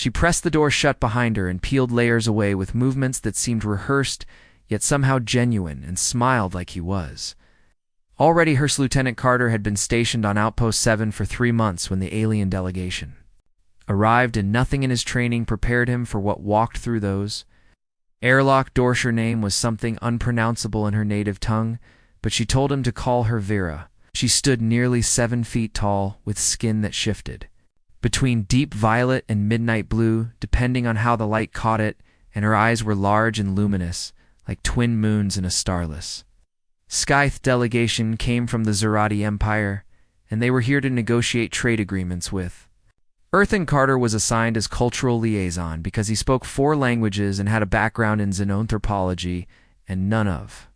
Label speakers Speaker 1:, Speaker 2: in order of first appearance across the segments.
Speaker 1: She pressed the door shut behind her and peeled layers away with movements that seemed rehearsed, yet somehow genuine, and smiled like he was. Already Lieutenant Carter had been stationed on Outpost 7 for 3 months when the alien delegation arrived, and nothing in his training prepared him for what walked through those airlock doors. Her name was something unpronounceable in her native tongue, but she told him to call her Vera. She stood nearly 7 feet tall, with skin that shifted between deep violet and midnight blue, depending on how the light caught it, and her eyes were large and luminous, like twin moons in a starless sky. The delegation came from the Zerati Empire, and they were here to negotiate trade agreements with Earth, and Carter was assigned as cultural liaison because he spoke 4 languages and had a background in xenanthropology, and none of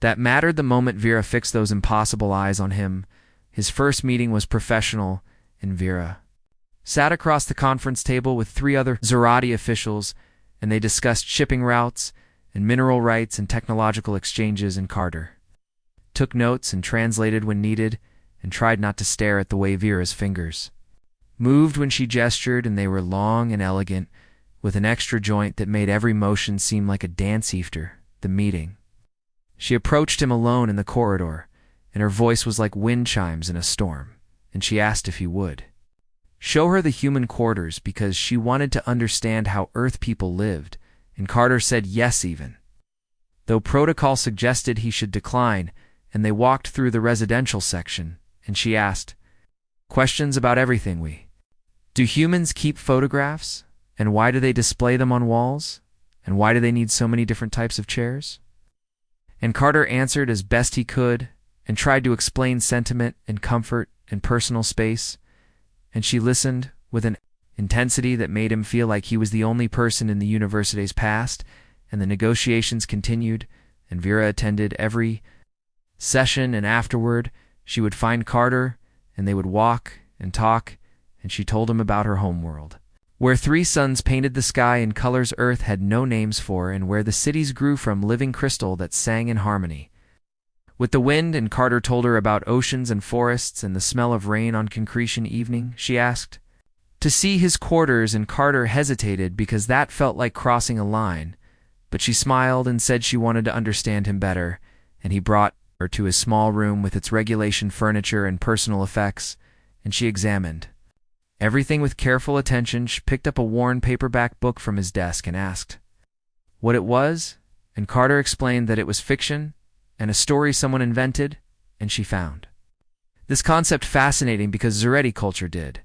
Speaker 1: that mattered the moment Vera fixed those impossible eyes on him. His first meeting was professional, and Vera sat across the conference table with 3 other Zerati officials, and they discussed shipping routes and mineral rights and technological exchanges, and Carter took notes and translated when needed, and tried not to stare at the way Vera's fingers moved when she gestured, and they were long and elegant, with an extra joint that made every motion seem like a dance. After the meeting, she approached him alone in the corridor, and her voice was like wind chimes in a storm, and she asked if he would show her the human quarters because she wanted to understand how Earth people lived, and Carter said yes, even though protocol suggested he should decline, and they walked through the residential section, and she asked questions about everything. Do humans keep photographs? And why do they display them on walls? And why do they need so many different types of chairs? And Carter answered as best he could, and tried to explain sentiment and comfort and personal space, and she listened with an intensity that made him feel like he was the only person in the university's past. And the negotiations continued, and Vera attended every session, and afterward she would find Carter, and they would walk and talk, and she told him about her homeworld, where 3 suns painted the sky in colors Earth had no names for, and where the cities grew from living crystal that sang in harmony with the wind. And Carter told her about oceans and forests and the smell of rain on concretion evening. She asked to see his quarters, and Carter hesitated because that felt like crossing a line, but she smiled and said she wanted to understand him better, and he brought her to his small room with its regulation furniture and personal effects, and she examined everything with careful attention. She picked up a worn paperback book from his desk and asked what it was, and Carter explained that it was fiction and a story someone invented, and she found this concept fascinating because Zerati culture did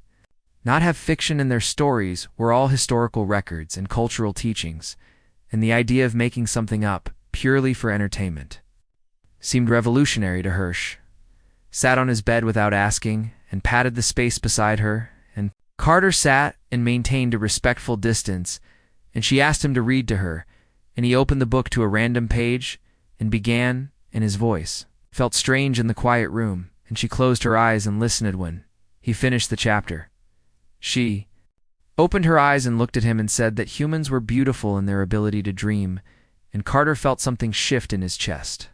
Speaker 1: not have fiction in their stories, were all historical records and cultural teachings, and the idea of making something up purely for entertainment seemed revolutionary to Hirsch. Sat on his bed without asking, and patted the space beside her, and Carter sat and maintained a respectful distance, and she asked him to read to her, and he opened the book to a random page and began, and his voice felt strange in the quiet room, and she closed her eyes and listened when he finished the chapter. She opened her eyes and looked at him and said that humans were beautiful in their ability to dream, and Carter felt something shift in his chest.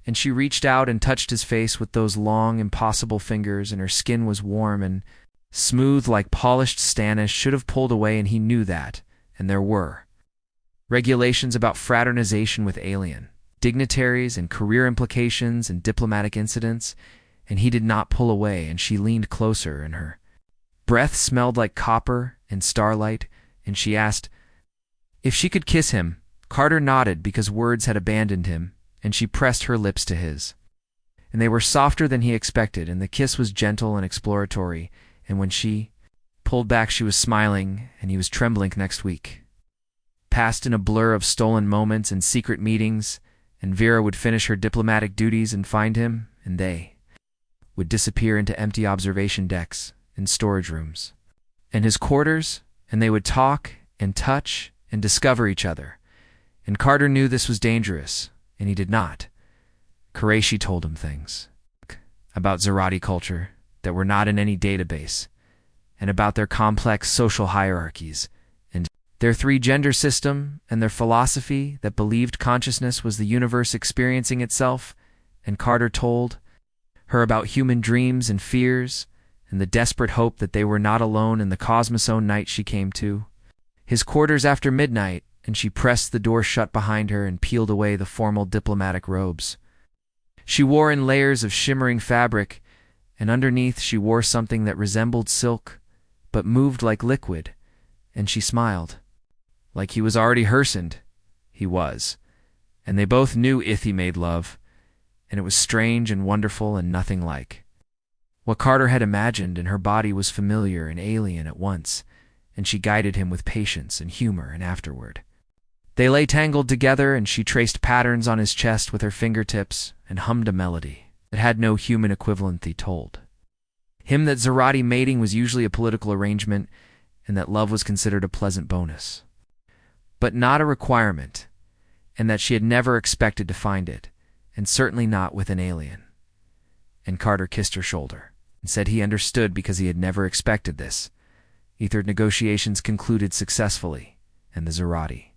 Speaker 1: And she reached out and touched his face with those long, impossible fingers, and her skin was warm and smooth like polished Stannis should have pulled away, and he knew that, and there were regulations about fraternization with alien dignitaries and career implications and diplomatic incidents, and he did not pull away, and she leaned closer, and her breath smelled like copper and starlight, and she asked if she could kiss him. Carter nodded because words had abandoned him, and she pressed her lips to his, and they were softer than he expected, and the kiss was gentle and exploratory, and when she pulled back she was smiling, and he was trembling. Next week passed in a blur of stolen moments and secret meetings, and Vera would finish her diplomatic duties and find him, and they would disappear into empty observation decks and storage rooms and his quarters, and they would talk and touch and discover each other, and Carter knew this was dangerous, and he did not. Qureshi told him things about Zerati culture that were not in any database, and about their complex social hierarchies, and their 3-gender system, and their philosophy that believed consciousness was the universe experiencing itself, and Carter told her about human dreams and fears, and the desperate hope that they were not alone in the cosmosone night she came to. His quarters after midnight, and she pressed the door shut behind her and peeled away the formal diplomatic robes. She wore in layers of shimmering fabric, and underneath she wore something that resembled silk, but moved like liquid, and she smiled. Like he was already hersened. He was. And they both knew Ithy made love, and it was strange and wonderful and nothing like. What Carter had imagined in her body was familiar and alien at once, and she guided him with patience and humor and afterward. They lay tangled together, and she traced patterns on his chest with her fingertips and hummed a melody that had no human equivalency told. Him that Zarati mating was usually a political arrangement, and that love was considered a pleasant bonus. But not a requirement, and that she had never expected to find it, and certainly not with an alien. And Carter kissed her shoulder, and said he understood because he had never expected this. Ether negotiations concluded successfully, and the Zarati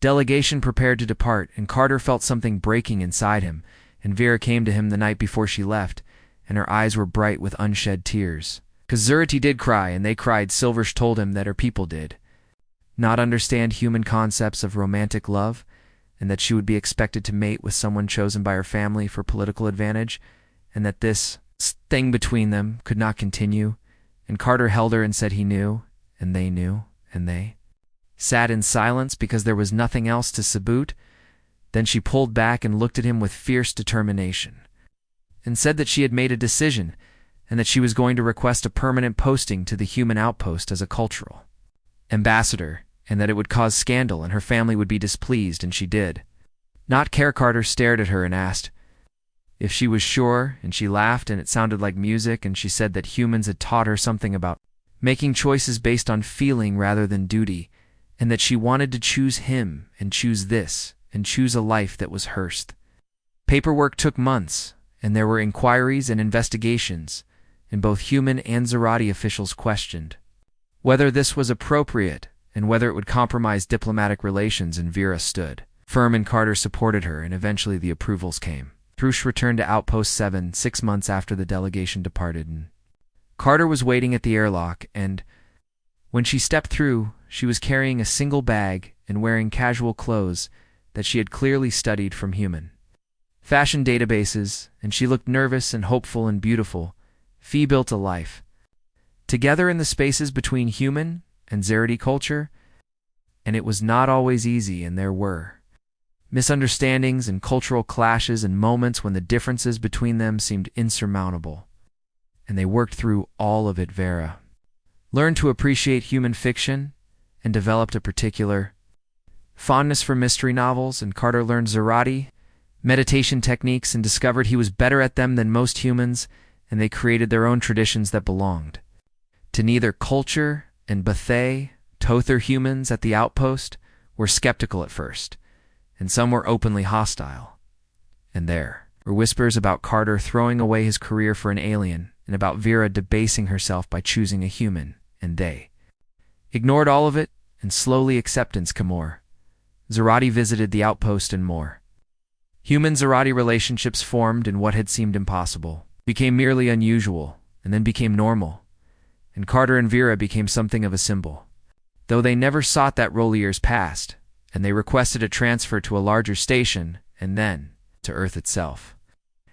Speaker 1: delegation prepared to depart, and Carter felt something breaking inside him, and Vera came to him the night before she left, and her eyes were bright with unshed tears. 'Cause Zarati did cry, and they cried. Silversh told him that her people did not understand human concepts of romantic love, and that she would be expected to mate with someone chosen by her family for political advantage, and that this thing between them could not continue. And Carter held her and said he knew, and they knew, and they sat in silence because there was nothing else to sabute. Then she pulled back and looked at him with fierce determination, and said that she had made a decision, and that she was going to request a permanent posting to the human outpost as a cultural ambassador, and that it would cause scandal and her family would be displeased, and she did not care. Carter stared at her and asked if she was sure, and she laughed, and it sounded like music, and she said that humans had taught her something about making choices based on feeling rather than duty, and that she wanted to choose him and choose this and choose a life that was hers. Paperwork took months, and there were inquiries and investigations, and both human and Zarati officials questioned whether this was appropriate and whether it would compromise diplomatic relations, and Vera stood firm, and Carter supported her, and eventually the approvals came. Thrush returned to Outpost 7 6 months after the delegation departed, and Carter was waiting at the airlock, and when she stepped through, she was carrying a single bag and wearing casual clothes that she had clearly studied from human fashion databases, and she looked nervous and hopeful and beautiful. Fee built a life together in the spaces between human and Zarati culture, and it was not always easy, and there were misunderstandings and cultural clashes and moments when the differences between them seemed insurmountable, and they worked through all of it. Vera learned to appreciate human fiction and developed a particular fondness for mystery novels, and Carter learned Zarati meditation techniques and discovered he was better at them than most humans, and they created their own traditions that belonged to neither culture, and Bethay, Tother humans at the outpost were skeptical at first, and some were openly hostile. And there were whispers about Carter throwing away his career for an alien, and about Vera debasing herself by choosing a human, and they ignored all of it, and slowly acceptance came more. Zarati visited the outpost and more. Human-Zarati relationships formed, and what had seemed impossible became merely unusual, and then became normal, and Carter and Vera became something of a symbol. Though they never sought that role, years passed, and they requested a transfer to a larger station, and then to Earth itself.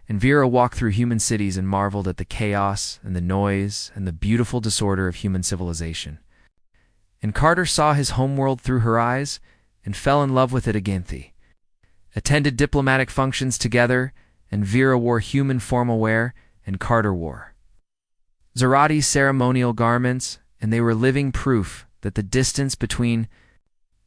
Speaker 1: And Vera walked through human cities and marveled at the chaos and the noise and the beautiful disorder of human civilization. And Carter saw his homeworld through her eyes and fell in love with it again. They attended diplomatic functions together, and Vera wore human formal wear, and Carter wore Zarati's ceremonial garments, and they were living proof that the distance between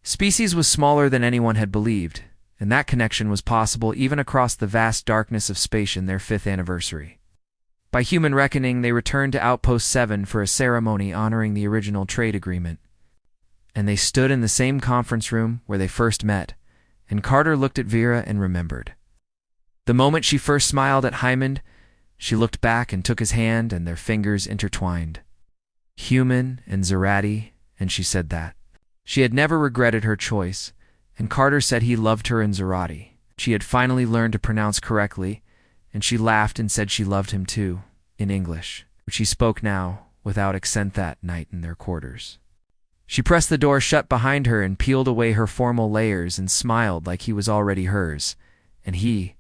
Speaker 1: species was smaller than anyone had believed, and that connection was possible even across the vast darkness of space. In their 5th anniversary, by human reckoning, they returned to Outpost 7 for a ceremony honoring the original trade agreement, and they stood in the same conference room where they first met, and Carter looked at Vera and remembered the moment she first smiled at Hyman. She looked back and took his hand, and their fingers intertwined. Human and Zarati, and she said that she had never regretted her choice, and Carter said he loved her in Zarati. She had finally learned to pronounce correctly, and she laughed and said she loved him too, in English. She spoke now, without accent that night in their quarters. She pressed the door shut behind her and peeled away her formal layers and smiled like he was already hers, and he,